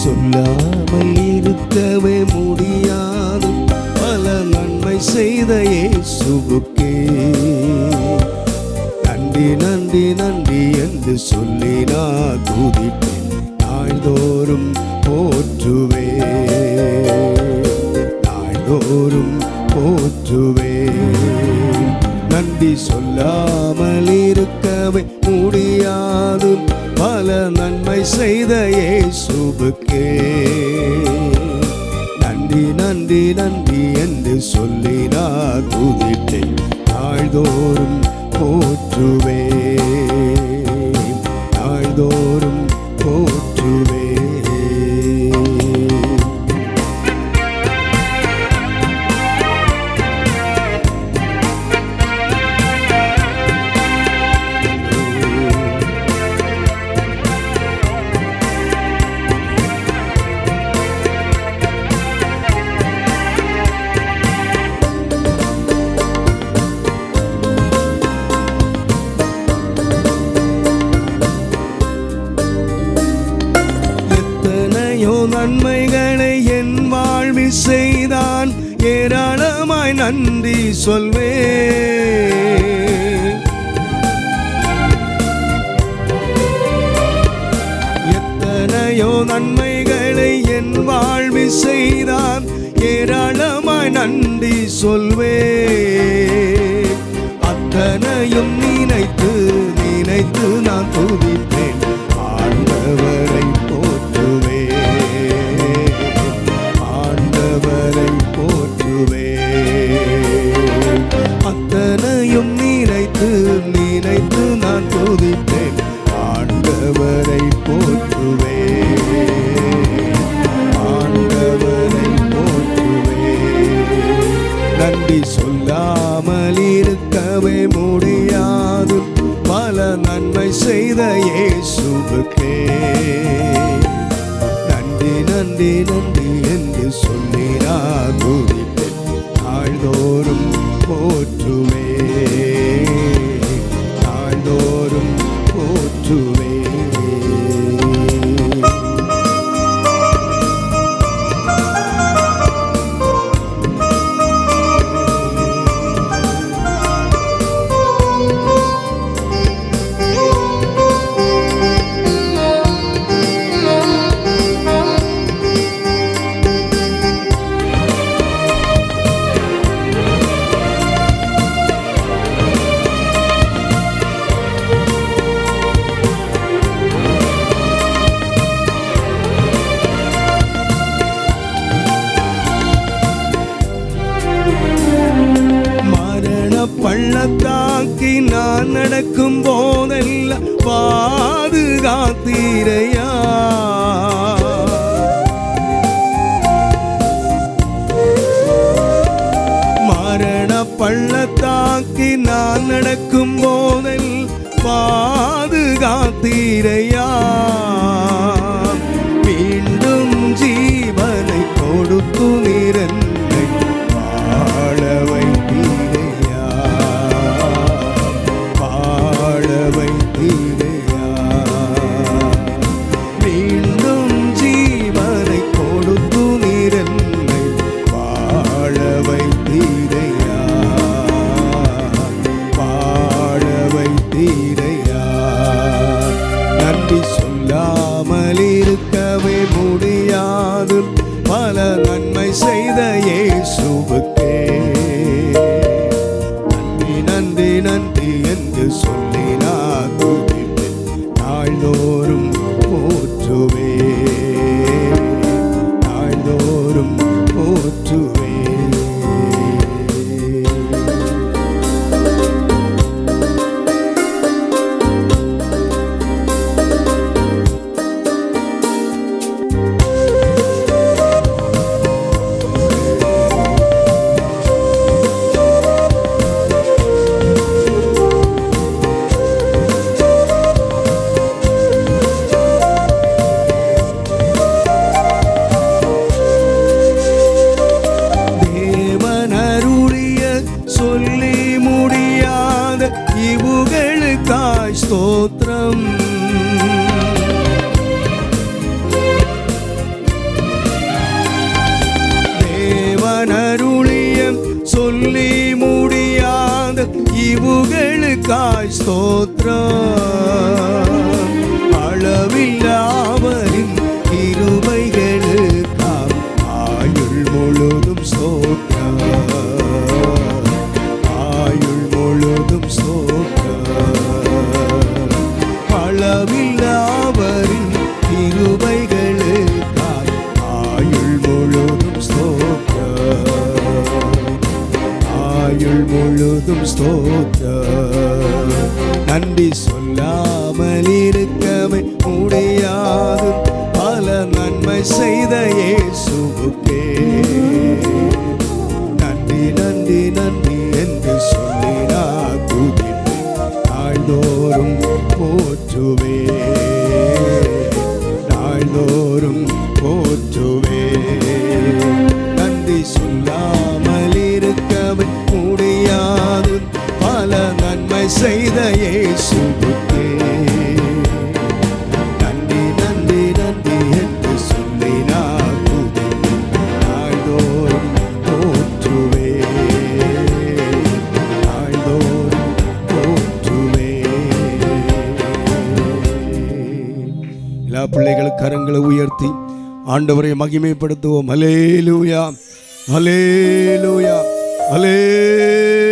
சொல்லாமல் இருக்கவே முடியாது பல நன்மை செய்த இயேசுவுக்கே நன்றி நன்றி நன்றி என்று சொல்லி நான் துதிப்பேன். நாள்தோறும் போற்றுவே, நாள்தோறும் போற்றுவே. நன்றி சொல்லாமல் இருக்கவே முடியாது பல நன்மை செய்த இயேசுவுக்கே நன்றி நன்றி நன்றி என்று சொல்லி நான் துதிப்பேன். நாள்தோறும் போற்றுவே, நாள்தோறும் போற்றுவே. நன்மைகளை என் வாழ்வில் செய்தான், ஏராளமாய் நன்றி சொல்வே. எத்தனையோ நன்மைகளை என் வாழ்வில் செய்தான், ஏராளமாய் நன்றி சொல்வே. அத்தனையும் நினைத்து நினைத்து நான் துதிப்பேன். ஆண்டவரை போற்றுவே, ஆண்டவரை போற்றுவே. அத்தனையும் நினைத்து நினைத்து நான் துதிப்பேன். ஆண்டவரை போற்றுவே, ஆண்டவரை போற்றுவே. நன்றி சொல்லாமல் இருக்கவே முடியாது பல நன்மை செய்த இயேசுவுக்கே நன்றி நன்றி நன்றி என்று சொல்லி நான் துதிப்பேன். நாள்தோறும் போற்றுவே, நாள்தோறும் போற்றுவே. பள்ளத்தாக்கி நான் நடக்கும் போதெல்லாம் பாதுகாத்தீரையா. மரண பள்ளத்தாக்கி நான் நடக்கும் போதெல்லாம் பாதுகாத்தீரையா. மீண்டும் ஜீவனை கொடுத்து நிறந்தை வாழ வைத்தீரையா, வாழ வைத்தீரையா. மீண்டும் ஜீவனை கொடுத்து நிறந்தை வாழ வைத்தீரையா, வாழ வைத்தீரையா. நன்றி சொல்லாமல் இருக்கவே முடியாது பல நன்மை செய்த இயேசு ஸ்தோத்திரம். அளவில்லாமலின் கிருபைகளுக்காக ஆயுள் முழுதும் ஸ்தோத்திரம். ஆயுள் முழுதும் ஸ்தோத்திரம். அளவில்லாமலின் கிருபைகளுக்காக ஆயுள் முழுதும் ஸ்தோத்திரம். ஆயுள் முழுதும் ஸ்தோத்திரம். நன்றி சொல்லாமல் இருக்கவே முடியாது பல நன்மை செய்த இயேசுவுக்கே நன்றி நன்றி நன்றி என்று சொல்லி நான் துதிப்பேன். நாள்தோறும் போற்றுவே, நாள்தோறும் போற்றுவே. நன்றி சொல்லாமல் இருக்கவே முடியாது பல நன்மை செய்த இயேசுவுக்கே நன்றி நன்றி நன்றி என்று சொல்லி நான் துதிப்பேன். நாள்தோறும் போற்றுவே, நாள்தோறும் போற்றுவே. எல்லா பிள்ளைகளும் கரங்களை உயர்த்தி ஆண்டவரை மகிமைப்படுத்துவோம். ஹல்லேலூயா, ஹல்லேலூயா, ஹல்லேலூயா.